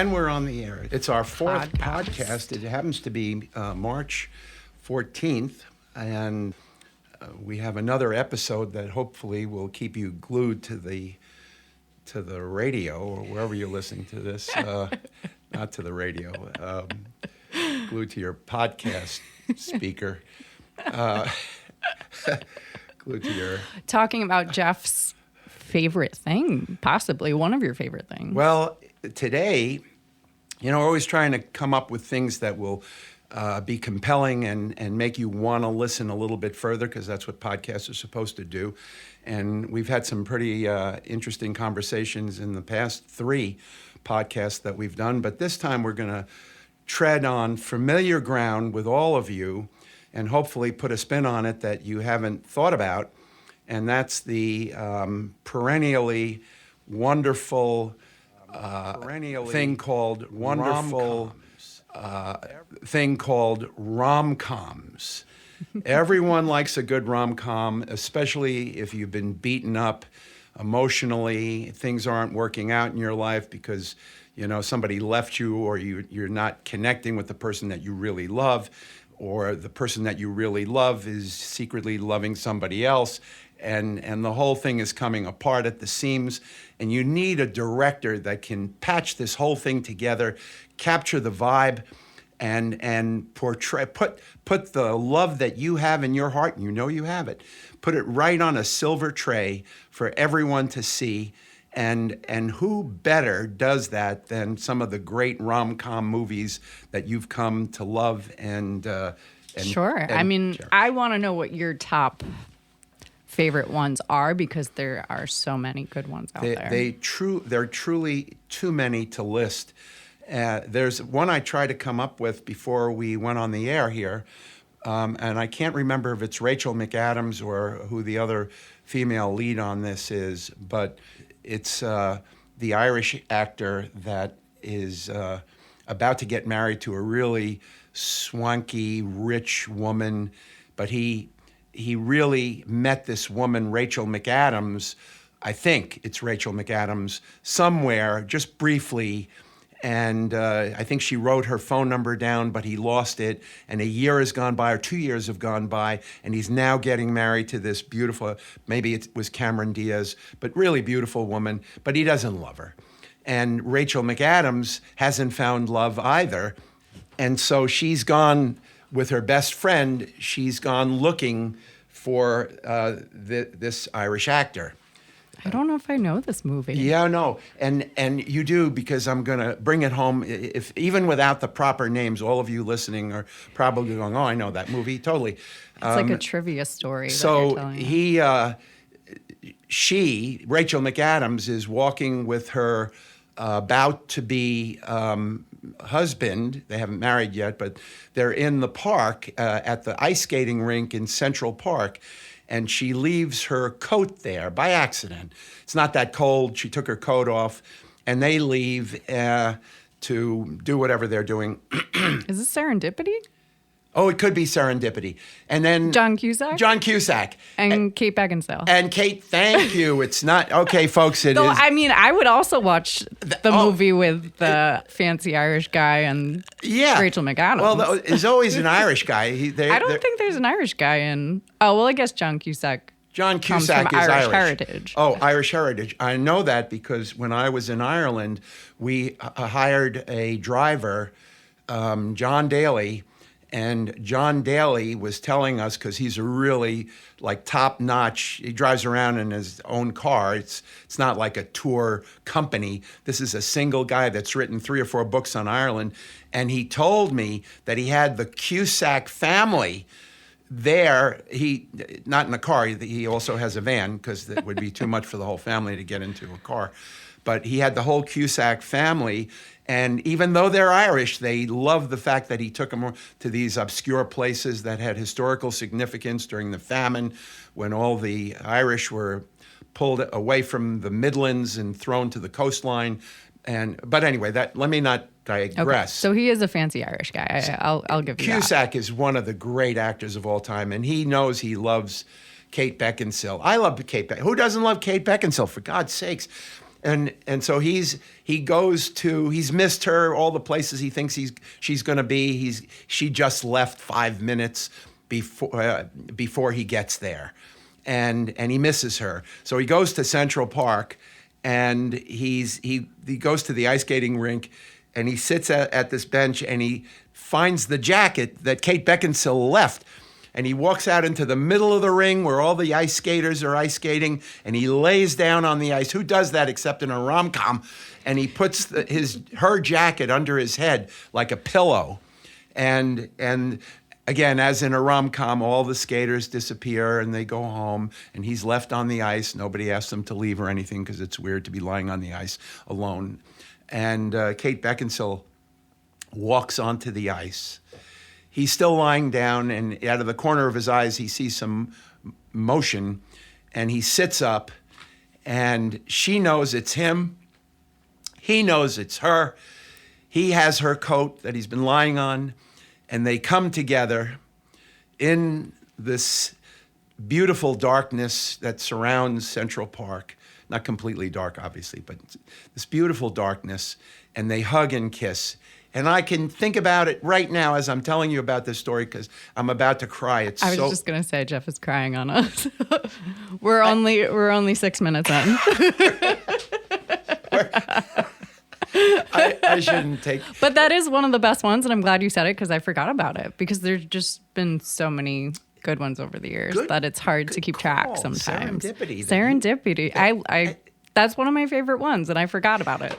And we're on the air. It's our fourth podcast. It happens to be March 14th, and we have another episode that hopefully will keep you glued to the radio or wherever you're listening to this. Not to the radio. Glued to your podcast speaker. Glued to your... Talking about Jeff's favorite thing, possibly one of your favorite things. Well, today, we're always trying to come up with things that will be compelling and make you want to listen a little bit further, because that's what podcasts are supposed to do. And we've had some pretty interesting conversations in the past 3 podcasts that we've done. But this time we're going to tread on familiar ground with all of you and hopefully put a spin on it that you haven't thought about. And that's the perennially wonderful thing called Rom Coms. Everyone likes a good rom-com, especially if you've been beaten up emotionally, things aren't working out in your life because somebody left you, or you're not connecting with the person that you really love, or the person that you really love is secretly loving somebody else, and the whole thing is coming apart at the seams, and you need a director that can patch this whole thing together, capture the vibe, and portray, put the love that you have in your heart, and you have it, put it right on a silver tray for everyone to see. And who better does that than some of the great rom-com movies that you've come to love and sure. And I want to know what your top favorite ones are, because there are so many good ones out there. There are truly too many to list. There's one I tried to come up with before we went on the air here, and I can't remember if it's Rachel McAdams or who the other female lead on this is, but it's the Irish actor that is about to get married to a really swanky, rich woman, but he really met this woman, Rachel McAdams. I think it's Rachel McAdams somewhere, just briefly. And I think she wrote her phone number down, but he lost it. And a year has gone by, or 2 years have gone by, and he's now getting married to this beautiful, maybe it was Cameron Diaz, but really beautiful woman, but he doesn't love her. And Rachel McAdams hasn't found love either. And so she's gone with her best friend, she's gone looking for this Irish actor. I don't know if I know this movie. Yeah, no, and you do, because I'm going to bring it home. If even without the proper names, all of you listening are probably going, "Oh, I know that movie, totally." It's like a trivia story. So Rachel McAdams is walking with her about to be husband. They haven't married yet, but they're in the park at the ice skating rink in Central Park. And she leaves her coat there by accident. It's not that cold. She took her coat off, and they leave to do whatever they're doing. Is this serendipity? Oh, it could be serendipity. And then John Cusack? John Cusack. And Kate Beckinsale. And Kate, thank you. It's not, okay, folks, it is. I would also watch the movie with the fancy Irish guy and Rachel McAdams. Well, there's always an Irish guy. I don't think there's an Irish guy in, I guess John Cusack. John comes Cusack from is Irish heritage. Oh, Irish heritage. I know that because when I was in Ireland, we hired a driver, John Daly. And John Daly was telling us, because he's a really top-notch, he drives around in his own car. It's not like a tour company. This is a single guy that's written 3 or 4 books on Ireland. And he told me that he had the Cusack family there. Not in a car, he also has a van, because it would be too much for the whole family to get into a car. But he had the whole Cusack family. And even though they're Irish, they love the fact that he took them to these obscure places that had historical significance during the famine, when all the Irish were pulled away from the Midlands and thrown to the coastline. But anyway, let me not digress. Okay. So he is a fancy Irish guy. I'll give you that. Cusack is one of the great actors of all time, and he knows he loves Kate Beckinsale. I love Kate Beckinsale. Who doesn't love Kate Beckinsale, for God's sakes? And so he's missed her, all the places he thinks she's going to be. She just left 5 minutes before he gets there, and he misses her. So he goes to Central Park, and he goes to the ice skating rink, and he sits at this bench, and he finds the jacket that Kate Beckinsale left. And he walks out into the middle of the ring where all the ice skaters are ice skating, and he lays down on the ice. Who does that except in a rom-com? And he puts her jacket under his head like a pillow. And again, as in a rom-com, all the skaters disappear and they go home, and he's left on the ice. Nobody asks him to leave or anything because it's weird to be lying on the ice alone. And Kate Beckinsale walks onto the ice. He's still lying down, and out of the corner of his eyes, he sees some motion, and he sits up, and she knows it's him. He knows it's her. He has her coat that he's been lying on, and they come together in this beautiful darkness that surrounds Central Park. Not completely dark, obviously, but this beautiful darkness, and they hug and kiss. And I can think about it right now as I'm telling you about this story because I'm about to cry. I was just gonna say Jeff is crying on us. we're only 6 minutes in. I shouldn't take. But that is one of the best ones, and I'm glad you said it because I forgot about it because there's just been so many good ones over the years that it's hard to keep track sometimes. Serendipity. I that's one of my favorite ones, and I forgot about it.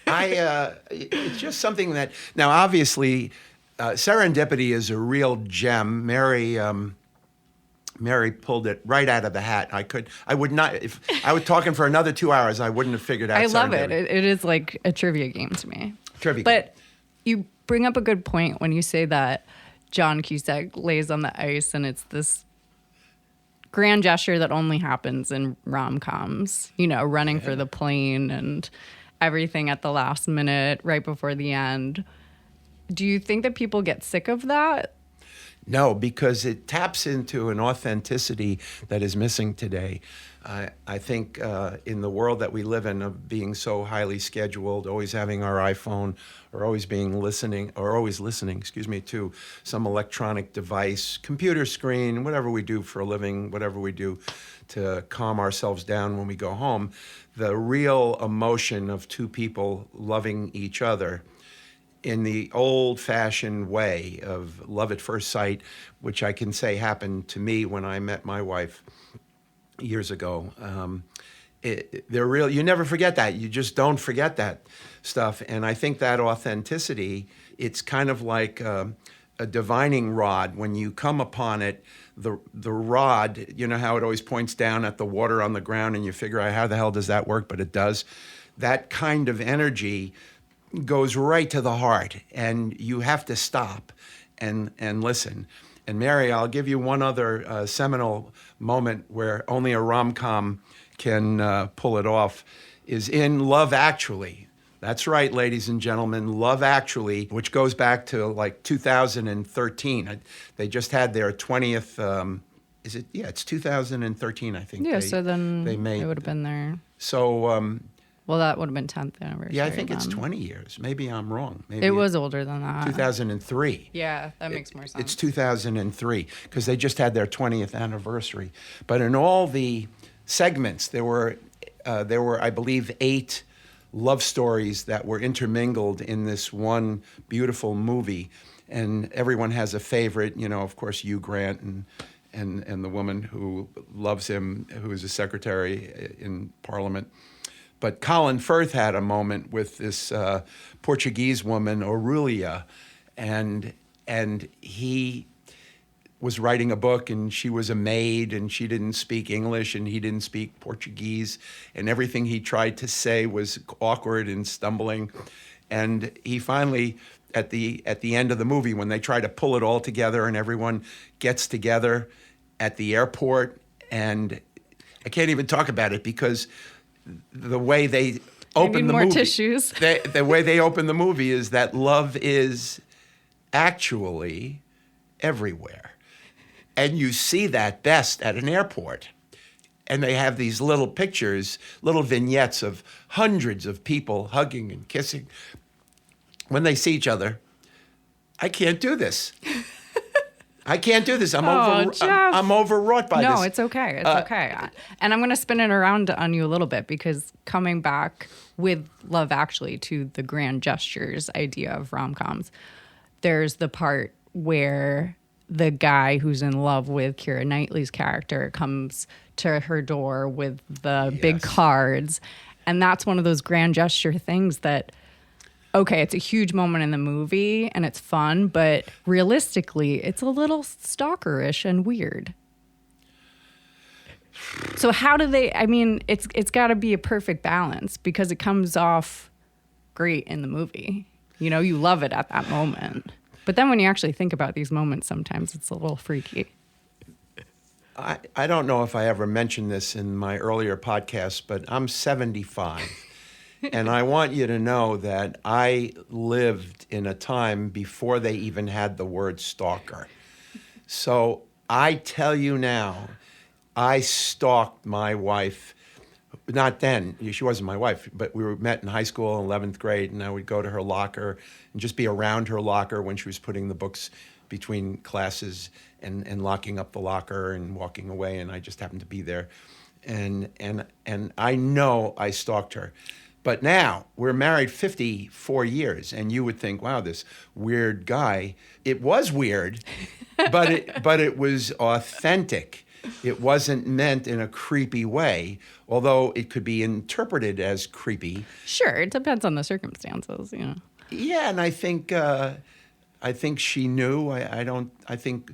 It's just something that now obviously serendipity is a real gem. Mary pulled it right out of the hat. I would not, if I was talking for another 2 hours, I wouldn't have figured out. I love it. It is like a trivia game to me. But you bring up a good point when you say that John Cusack lays on the ice and it's this grand gesture that only happens in rom-coms, running for the plane and everything at the last minute, right before the end. Do you think that people get sick of that? No, because it taps into an authenticity that is missing today. I think in the world that we live in, of being so highly scheduled, always having our iPhone, or always listening to some electronic device, computer screen, whatever we do for a living, whatever we do to calm ourselves down when we go home, the real emotion of two people loving each other in the old-fashioned way of love at first sight, which I can say happened to me when I met my wife years ago. They're real. You never forget that. You just don't forget that stuff. And I think that authenticity, it's kind of like a divining rod. When you come upon it, the rod, you know how it always points down at the water on the ground and you figure out how the hell does that work, but it does. That kind of energy goes right to the heart, and you have to stop and listen. And Mary, I'll give you one other seminal moment where only a rom-com can pull it off, is in Love Actually. That's right, ladies and gentlemen, Love Actually, which goes back to like 2013. They just had their 20th, it's 2013, I think. Yeah, so then it would have been there. So... well, that would have been 10th anniversary. Yeah, I think it's 20 years. Maybe I'm wrong. Maybe it was older than that. 2003. Yeah, that makes more sense. It's 2003 because they just had their 20th anniversary. But in all the segments, there were, I believe, 8 love stories that were intermingled in this one beautiful movie. And everyone has a favorite, of course, Hugh Grant and the woman who loves him, who is a secretary in Parliament. But Colin Firth had a moment with this Portuguese woman, Aurelia, and he was writing a book, and she was a maid, and she didn't speak English, and he didn't speak Portuguese, and everything he tried to say was awkward and stumbling. And he finally, at the end of the movie, when they try to pull it all together and everyone gets together at the airport, and I can't even talk about it because the way they open the movie, tissues. The way they open the movie is that love is actually everywhere, and you see that best at an airport. and they have these little pictures, little vignettes of hundreds of people hugging and kissing. When they see each other, I can't do this. I can't do this. I'm overwrought by this. No, it's okay. It's okay. And I'm going to spin it around on you a little bit, because coming back with Love Actually to the grand gestures idea of rom-coms, there's the part where the guy who's in love with Keira Knightley's character comes to her door with the big cards. And that's one of those grand gesture things that, okay, it's a huge moment in the movie and it's fun, but realistically, it's a little stalkerish and weird. So how do they, I mean, it's got to be a perfect balance, because it comes off great in the movie. You know, you love it at that moment. But then when you actually think about these moments, sometimes it's a little freaky. I don't know if I ever mentioned this in my earlier podcast, but I'm 75. And I want you to know that I lived in a time before they even had the word stalker. So I tell you now, I stalked my wife. Not then, she wasn't my wife, but we met in high school in 11th grade, and I would go to her locker and just be around her locker when she was putting the books between classes and locking up the locker and walking away, and I just happened to be there. And I know I stalked her. But now we're married 54 years, and you would think, wow, this weird guy. It was weird, but it was authentic. It wasn't meant in a creepy way, although it could be interpreted as creepy. Sure, it depends on the circumstances, you know. Yeah, and I think she knew. I think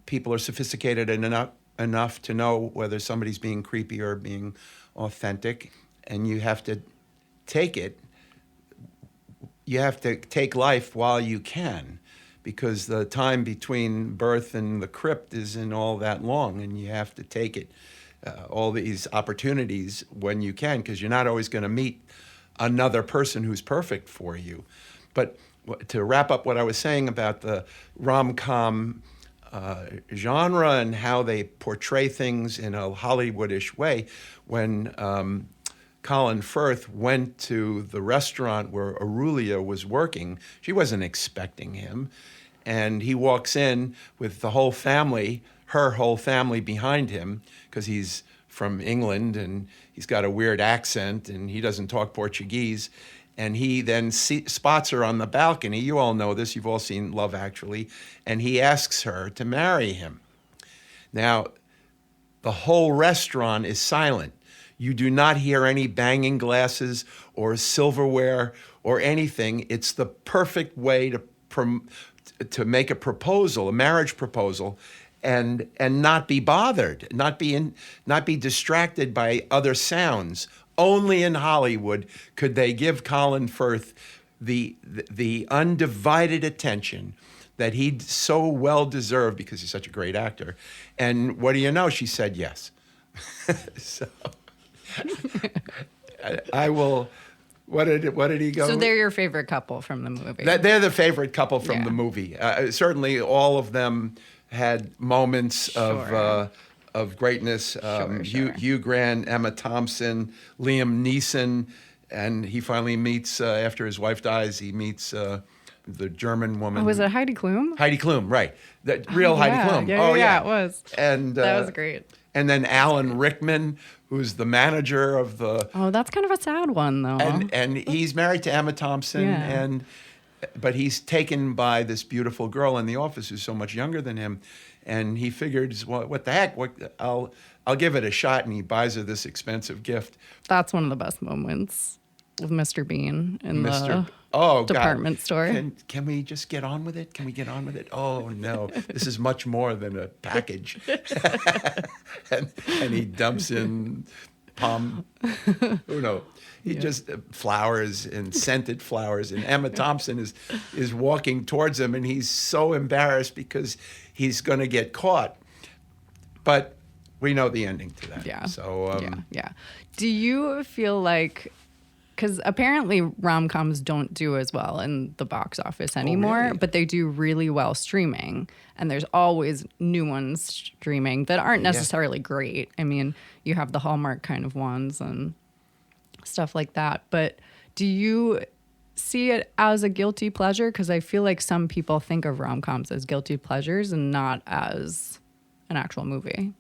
people are sophisticated enough to know whether somebody's being creepy or being authentic, and you have to take it. You have to take life while you can, because the time between birth and the crypt isn't all that long, and you have to take it, all these opportunities when you can, because you're not always going to meet another person who's perfect for you. But to wrap up what I was saying about the rom-com genre and how they portray things in a Hollywoodish way, when Colin Firth went to the restaurant where Aurelia was working, she wasn't expecting him. And he walks in with the whole family, her whole family behind him, because he's from England and he's got a weird accent and he doesn't talk Portuguese. And he then spots her on the balcony. You all know this. You've all seen Love Actually. And he asks her to marry him. Now, the whole restaurant is silent. You do not hear any banging glasses or silverware or anything. It's the perfect way to make a proposal, a marriage proposal, and not be bothered, not be distracted by other sounds. Only in Hollywood could they give Colin Firth the undivided attention that he so well deserved, because he's such a great actor. And what do you know? She said yes. So I will. What did he go? So they're your favorite couple from the movie. They're the favorite couple from the movie. Certainly, all of them had moments of greatness. Hugh Grant, Emma Thompson, Liam Neeson, and he finally meets after his wife dies. He meets the German woman. Oh, was it Heidi Klum? Heidi Klum, right? The real Heidi Klum. Yeah, it was. And that was great. And then Alan Rickman, who's the manager of the. Oh, that's kind of a sad one, though. And he's married to Emma Thompson, but he's taken by this beautiful girl in the office who's so much younger than him, and he figures, well, what the heck? I'll give it a shot, and he buys her this expensive gift. That's one of the best moments with Mr. Bean in the department store. Can we just get on with it? Can we get on with it? Oh, no. This is much more than a package. and he dumps in just flowers and scented flowers. And Emma Thompson is walking towards him, and he's so embarrassed because he's going to get caught. But we know the ending to that. Yeah. So, yeah. Do you feel like because apparently rom-coms don't do as well in the box office anymore, really? but they do really well streaming. And there's always new ones streaming that aren't necessarily great. I mean, you have the Hallmark kind of ones and stuff like that. But do you see it as a guilty pleasure? Because I feel like some people think of rom-coms as guilty pleasures and not as an actual movie.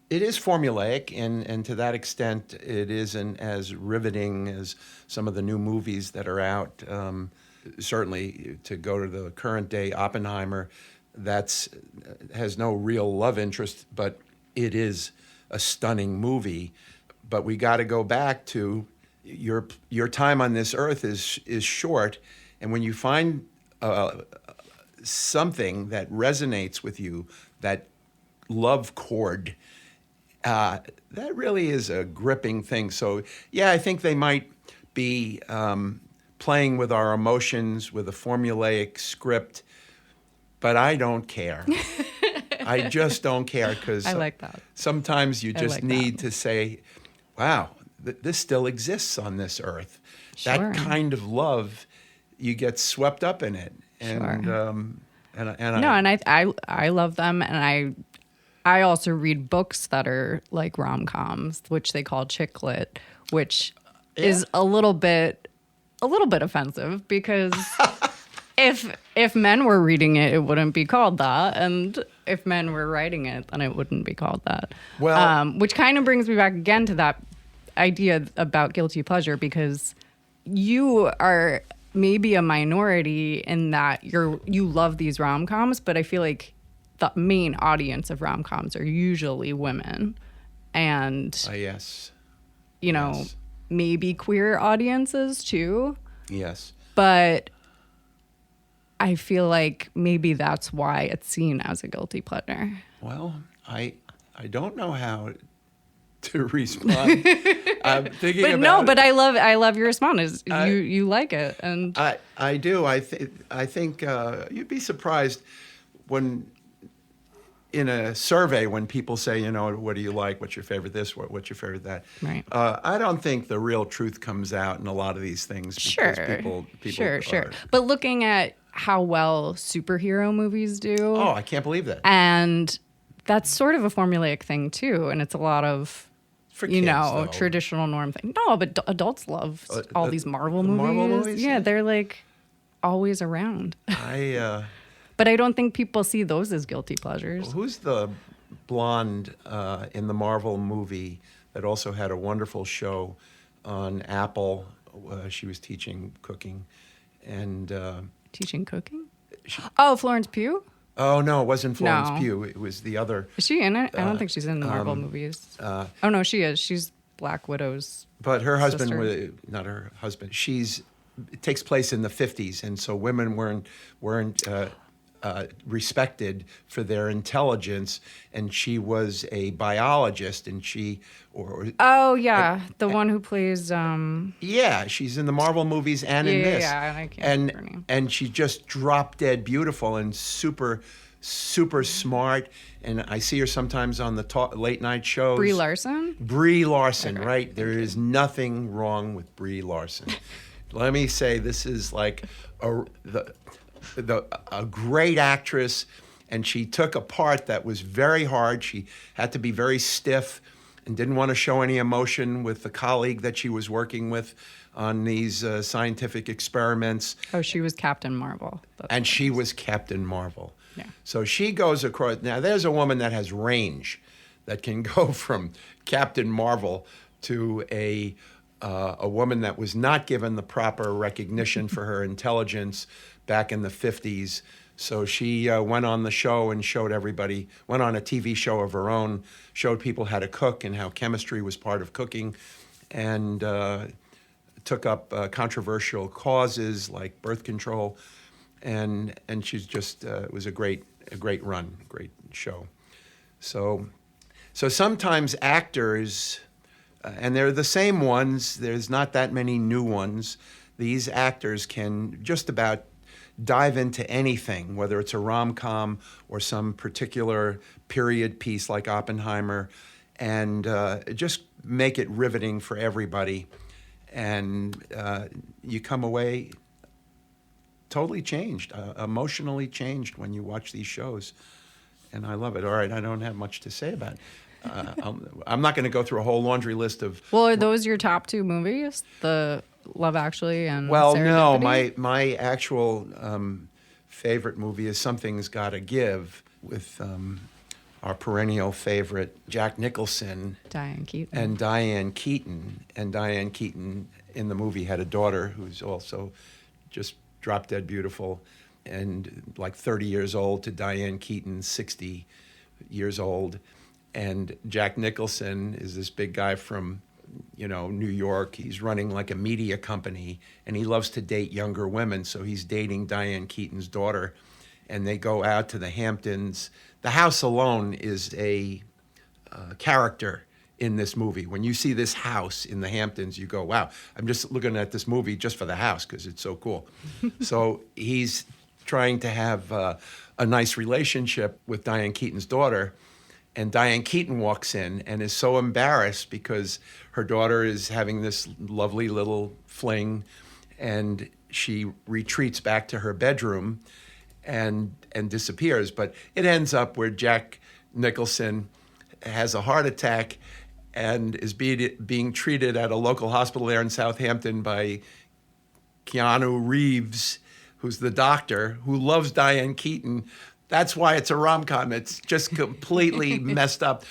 It is formulaic, and to that extent, it isn't as riveting as some of the new movies that are out. Certainly, to go to the current day Oppenheimer, has no real love interest, but it is a stunning movie. But we got to go back to your time on this earth is short, and when you find something that resonates with you, that love chord, that really is a gripping thing. So, yeah, I think they might be playing with our emotions with a formulaic script, but I don't care. I just don't care, because I like that. Sometimes you just like need that. to say, wow, this still exists on this earth. Sure. That kind of love, you get swept up in it. And, Sure. and I love them, and I also read books that are like rom-coms, which they call chick lit, which is a little bit offensive, because if men were reading it, it wouldn't be called that, and if men were writing it, then it wouldn't be called that. Well, which kind of brings me back again to that idea about guilty pleasure, because you are maybe a minority in that you love these rom-coms, but I feel like the main audience of rom-coms are usually women, and yes. you know, Yes. maybe queer audiences too. Yes. But I feel like maybe that's why it's seen as a guilty pleasure. Well, I don't know how to respond. I'm thinking But about no, it. but I love your response. You like it, and I do. I think you'd be surprised when in a survey when people say, you know, what do you like? What's your favorite this? What's your favorite that? Right. I don't think the real truth comes out in a lot of these things. Because people sure. are, But looking at how well superhero movies do, oh, I can't believe that. and that's sort of a formulaic thing too, and it's a lot of For you kids, know though. traditional norm thing. No, but adults love all these Marvel movies. Marvel movies? Yeah, they're like always around. But I don't think people see those as guilty pleasures. Who's the blonde in the Marvel movie that also had a wonderful show on Apple? She was teaching cooking, and Teaching cooking? Oh, Florence Pugh? oh no, it wasn't Florence No. Pugh. It was the other. Is she in it? I don't think she's in the Marvel movies. Oh no, she is. She's Black Widow's. But her husband, Sister. not her husband. It takes place in the 50s, and so women weren't respected for their intelligence, and she was a biologist, and Oh yeah, the one who plays. yeah, she's in the Marvel movies and in this. Yeah, and I can't remember her name. And she's just drop dead beautiful and super smart. And I see her sometimes on the late night shows. Brie Larson. Brie Larson, Okay, right? There is nothing wrong with Brie Larson. Let me say, this is like a great actress, and she took a part that was very hard. She had to be very stiff and didn't want to show any emotion with the colleague that she was working with on these scientific experiments. Oh, she was Captain Marvel. And she was Captain Marvel. Yeah. So she goes across. Now, there's a woman that has range, that can go from Captain Marvel to a woman that was not given the proper recognition for her intelligence back in the 50s. So she went on the show and showed everybody, went on a TV show of her own, showed people how to cook and how chemistry was part of cooking, and took up controversial causes like birth control. And she's just, it was a great run, great show. So sometimes actors, and they're the same ones, there's not that many new ones, these actors can just about dive into anything, whether it's a rom-com or some particular period piece like Oppenheimer, and just make it riveting for everybody. And you come away totally changed, emotionally changed when you watch these shows. And I love it. All right, I don't have much to say about it. I'm not going to go through a whole laundry list of... Well, are those your top two movies? The Love Actually and Well, no, Serendipity? my actual favorite movie is Something's Gotta Give, with our perennial favorite Jack Nicholson Diane Keaton. and Diane Keaton. And Diane Keaton in the movie had a daughter who's also just drop dead beautiful and like 30 years old to Diane Keaton, 60 years old. And Jack Nicholson is this big guy from, New York. He's running like a media company, and he loves to date younger women. So he's dating Diane Keaton's daughter, and they go out to the Hamptons. The house alone is a character in this movie. When you see this house in the Hamptons, you go, wow, I'm just looking at this movie just for the house because it's so cool. So he's trying to have a nice relationship with Diane Keaton's daughter. And Diane Keaton walks in and is so embarrassed because her daughter is having this lovely little fling, and she retreats back to her bedroom and disappears. But it ends up where Jack Nicholson has a heart attack and is being treated at a local hospital there in Southampton by Keanu Reeves, who's the doctor, who loves Diane Keaton. That's why it's a rom-com. It's just completely messed up.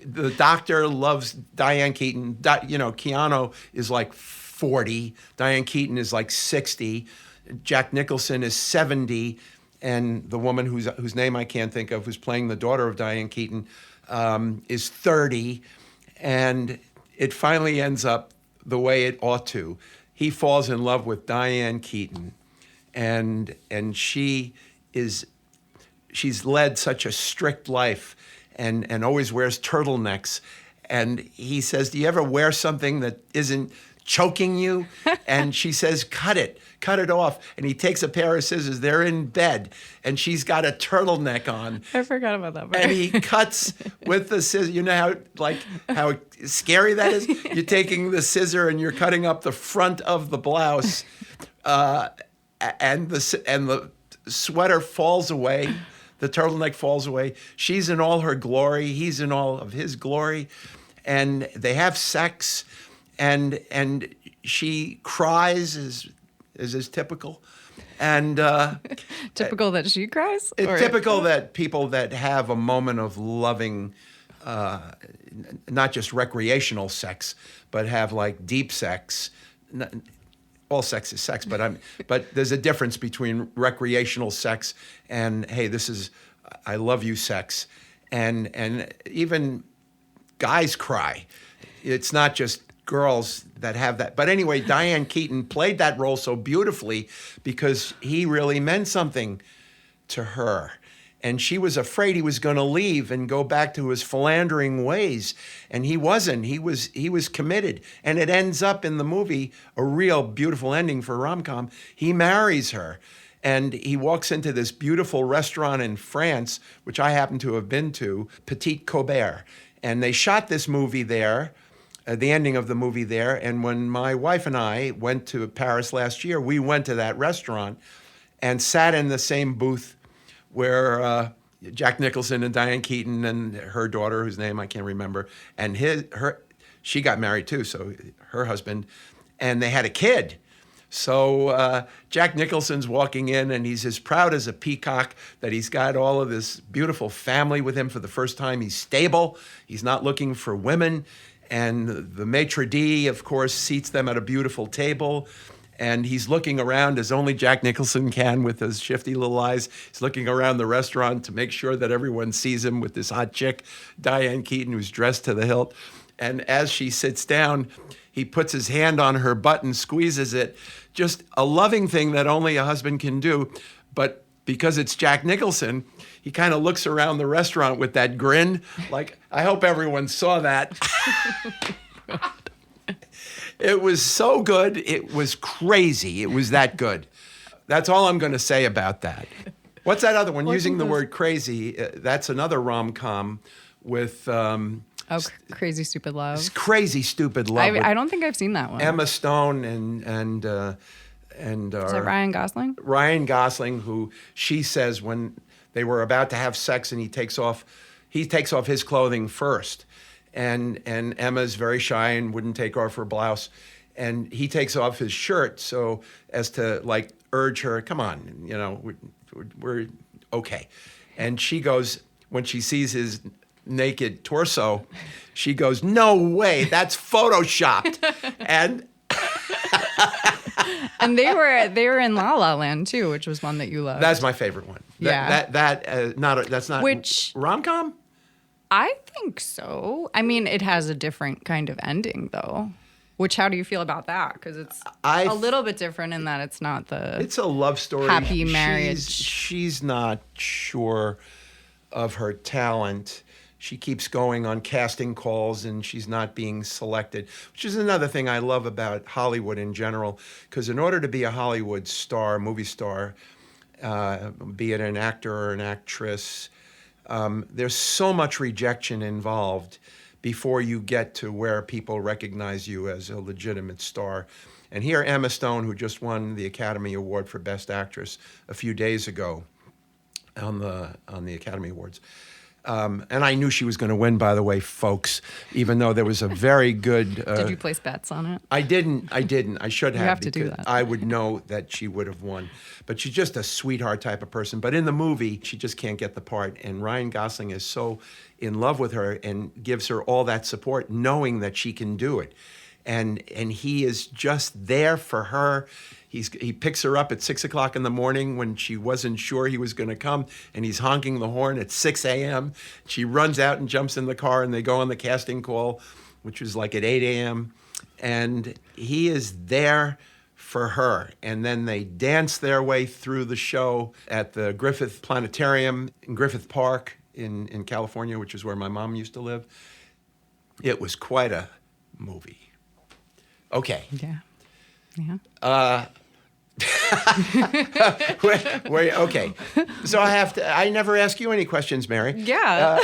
The doctor loves Diane Keaton. Keanu is like 40. Diane Keaton is like 60. Jack Nicholson is 70. And the woman whose name I can't think of, who's playing the daughter of Diane Keaton, is 30. And it finally ends up the way it ought to. He falls in love with Diane Keaton. And she's led such a strict life and always wears turtlenecks. And he says, do you ever wear something that isn't choking you? And she says, cut it off. And he takes a pair of scissors. They're in bed, and she's got a turtleneck on. I forgot about that part. And he cuts with the scissors. You know how scary that is? You're taking the scissor and you're cutting up the front of the blouse, and the sweater falls away. The turtleneck falls away. She's in all her glory. He's in all of his glory. And they have sex, and she cries, as is typical. And typical that she cries? typical that people that have a moment of loving, not just recreational sex, but have like deep sex. All sex is sex, but there's a difference between recreational sex and, hey, this is I love you sex, and even guys cry. It's not just girls that have that. But anyway, Diane Keaton played that role so beautifully because he really meant something to her. And she was afraid he was going to leave and go back to his philandering ways. And he wasn't. He was committed. And it ends up in the movie, a real beautiful ending for a rom-com. He marries her. And he walks into this beautiful restaurant in France, which I happen to have been to, Petit Colbert. And they shot this movie there, the ending of the movie there. And when my wife and I went to Paris last year, we went to that restaurant and sat in the same booth where Jack Nicholson and Diane Keaton and her daughter, whose name I can't remember, and she got married too, so her husband, and they had a kid. So Jack Nicholson's walking in, and he's as proud as a peacock that he's got all of this beautiful family with him for the first time. He's stable. He's not looking for women. And the maitre d', of course, seats them at a beautiful table. And he's looking around as only Jack Nicholson can with his shifty little eyes. He's looking around the restaurant to make sure that everyone sees him with this hot chick, Diane Keaton, who's dressed to the hilt. And as she sits down, he puts his hand on her butt and squeezes it. Just a loving thing that only a husband can do. But because it's Jack Nicholson, he kind of looks around the restaurant with that grin, like, I hope everyone saw that. It was so good. It was crazy. It was that good. That's all I'm going to say about that. What's that other one? Using the word crazy, that's another rom-com with Oh, Crazy Stupid Love. It's Crazy Stupid Love. I don't think I've seen that one. Emma Stone and Is that Ryan Gosling? Ryan Gosling, who she says when they were about to have sex and he takes off his clothing first, and Emma's very shy and wouldn't take off her blouse, and he takes off his shirt so as to like urge her, come on, you know, we're okay, and she goes, when she sees his naked torso, she goes, no way, that's photoshopped. And they were in La La Land too, which was one that you loved. That's my favorite one. Yeah. That's not Which rom-com? I think so. I mean, it has a different kind of ending though. Which, how do you feel about that? Because it's a little bit different in that it's not it's a love story. Happy marriage. She's not sure of her talent. She keeps going on casting calls and she's not being selected, which is another thing I love about Hollywood in general. Because in order to be a Hollywood star, movie star, be it an actor or an actress, there's so much rejection involved before you get to where people recognize you as a legitimate star. And here, Emma Stone, who just won the Academy Award for Best Actress a few days ago on the Academy Awards. And I knew she was going to win, by the way, folks, even though there was a very good... Did you place bets on it? I didn't. I should have. You have to do that. I would know that she would have won. But she's just a sweetheart type of person. But in the movie, she just can't get the part. And Ryan Gosling is so in love with her and gives her all that support, knowing that she can do it. And he is just there for her. He picks her up at 6 o'clock in the morning when she wasn't sure he was going to come, and he's honking the horn at 6 a.m. She runs out and jumps in the car, and they go on the casting call, which was like at 8 a.m. And he is there for her. And then they dance their way through the show at the Griffith Planetarium in Griffith Park in California, which is where my mom used to live. It was quite a movie. Okay. Yeah. Wait, okay. So I never ask you any questions, Mary. Yeah.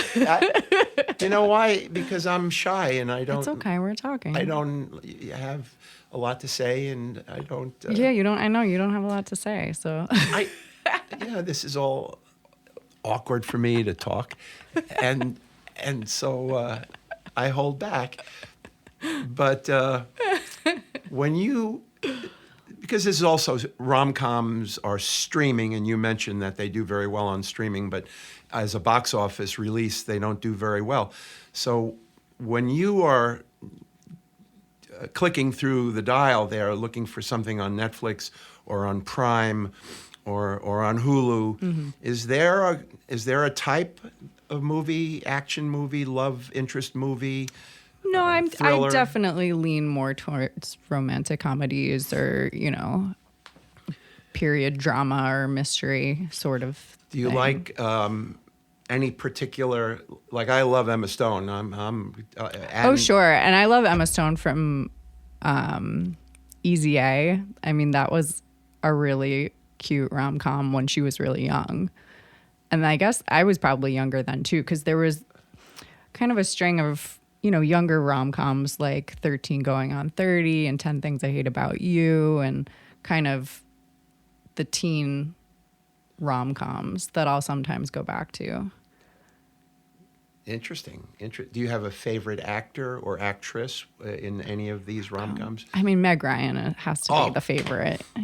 You know why? Because I'm shy and I don't. It's okay. We're talking. I don't have a lot to say and I don't. Yeah, you don't. I know you don't have a lot to say. So. This is all awkward for me to talk, and so I hold back. But because this is also, rom-coms are streaming, and you mentioned that they do very well on streaming, but as a box office release, they don't do very well. So when you are clicking through the dial there, looking for something on Netflix or on Prime or on Hulu, mm-hmm. is there a type of movie, action movie, love interest movie? No, I definitely lean more towards romantic comedies or, period drama or mystery sort of Do you thing. like any particular, like I love Emma Stone. Oh, sure. And I love Emma Stone from Easy A. I mean, that was a really cute rom-com when she was really young. And I guess I was probably younger then too, because there was kind of a string of younger rom-coms like 13 Going on 30 and 10 Things I Hate About You and kind of the teen rom-coms that I'll sometimes go back to. Interesting. Do you have a favorite actor or actress in any of these rom-coms? I mean, Meg Ryan has to be the favorite, I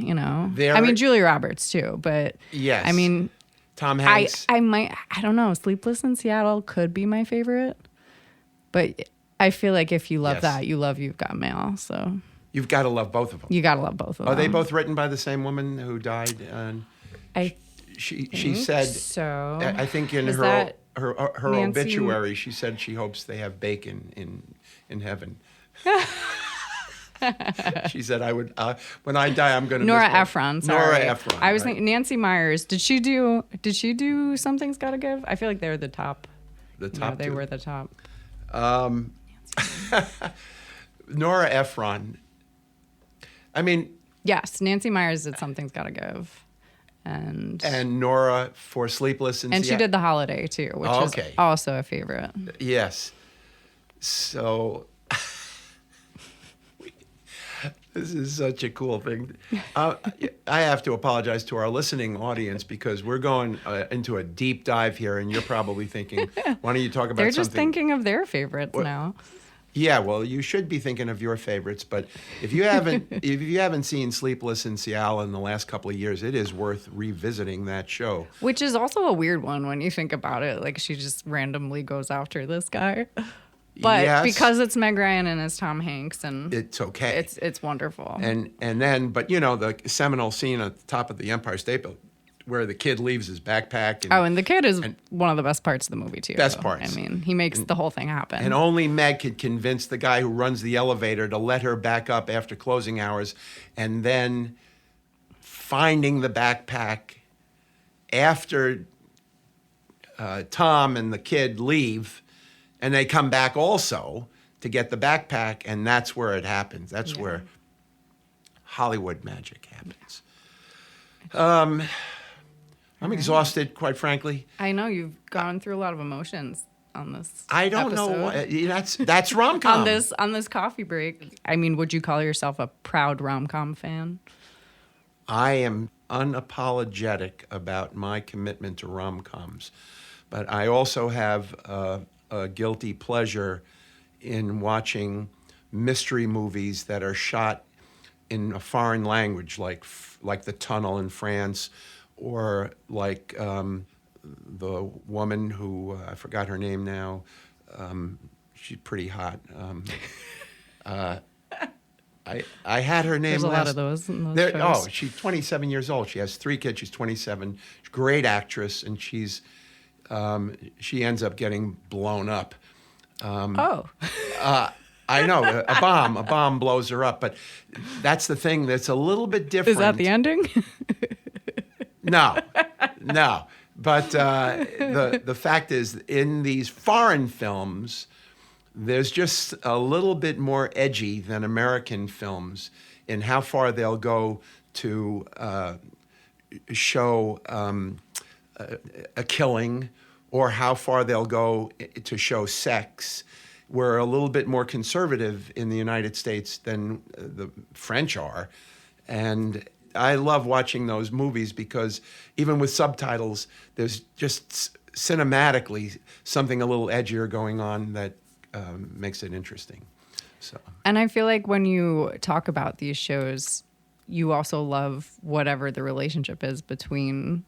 mean, Julia Roberts too, but yes. I mean, Tom Hanks. I don't know. Sleepless in Seattle could be my favorite. But I feel like if you love that, you love You've Got Mail. So you've got to love both of them. You got to love both of them. Are they both written by the same woman who died? She said so. I think in her obituary, she said she hopes they have bacon in heaven. She said, "I would when I die, I'm going to." Nora Ephron. Sorry. Nora Ephron. I was thinking Nancy Myers. Did she do Something's Gotta Give? I feel like they're the top. The top. They were the top. Nora Ephron. I mean, yes, Nancy Myers did Something's Gotta Give, and Nora for Sleepless in Seattle. And she did The Holiday too, which is also a favorite. Yes. So this is such a cool thing. I have to apologize to our listening audience because we're going into a deep dive here, and you're probably thinking, why don't you talk about They're something? just thinking of their favorites now. Yeah, well, you should be thinking of your favorites, but if you haven't seen Sleepless in Seattle in the last couple of years, it is worth revisiting that show. Which is also a weird one when you think about it. Like, she just randomly goes after this guy. But yes, because it's Meg Ryan and it's Tom Hanks, and it's okay. It's wonderful. And then, but you know, the seminal scene at the top of the Empire State Building, where the kid leaves his backpack. And the kid is one of the best parts of the movie, too. Best parts. I mean, he makes the whole thing happen. And only Meg could convince the guy who runs the elevator to let her back up after closing hours, and then finding the backpack after Tom and the kid leave, and they come back also to get the backpack, and that's where it happens. That's where Hollywood magic happens. I'm exhausted, quite frankly. I know you've gone through a lot of emotions on this. I don't episode. know why. That's rom com. on this coffee break. I mean, would you call yourself a proud rom com fan? I am unapologetic about my commitment to rom coms, but I also have a guilty pleasure in watching mystery movies that are shot in a foreign language, like The Tunnel in France, or like the woman who I forgot her name now. She's pretty hot. I had her name. There's a lot of those. In those shows. She's 27 years old. She has 3 kids. She's 27. She's a great actress, and she ends up getting blown up. I know, a bomb blows her up, but that's the thing that's a little bit different. Is that the ending? No. But the fact is, in these foreign films, there's just a little bit more edgy than American films in how far they'll go to show a killing, or how far they'll go to show sex. We're a little bit more conservative in the United States than the French are. And I love watching those movies because even with subtitles, there's just cinematically something a little edgier going on that makes it interesting. So. And I feel like when you talk about these shows, you also love whatever the relationship is between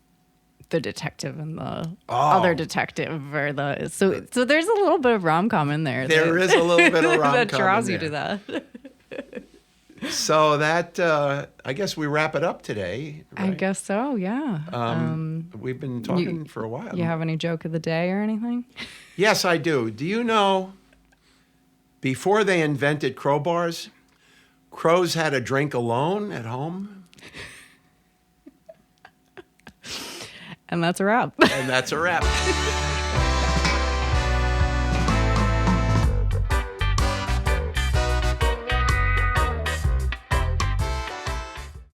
the detective and the other detective, or so there's a little bit of rom-com in there. There is a little bit of rom-com that draws you to that. So that I guess we wrap it up today. Right? I guess so. Yeah. We've been talking for a while. You have any joke of the day or anything? Yes, I do. Do you know, before they invented crowbars, crows had a drink alone at home? And that's a wrap. And that's a wrap.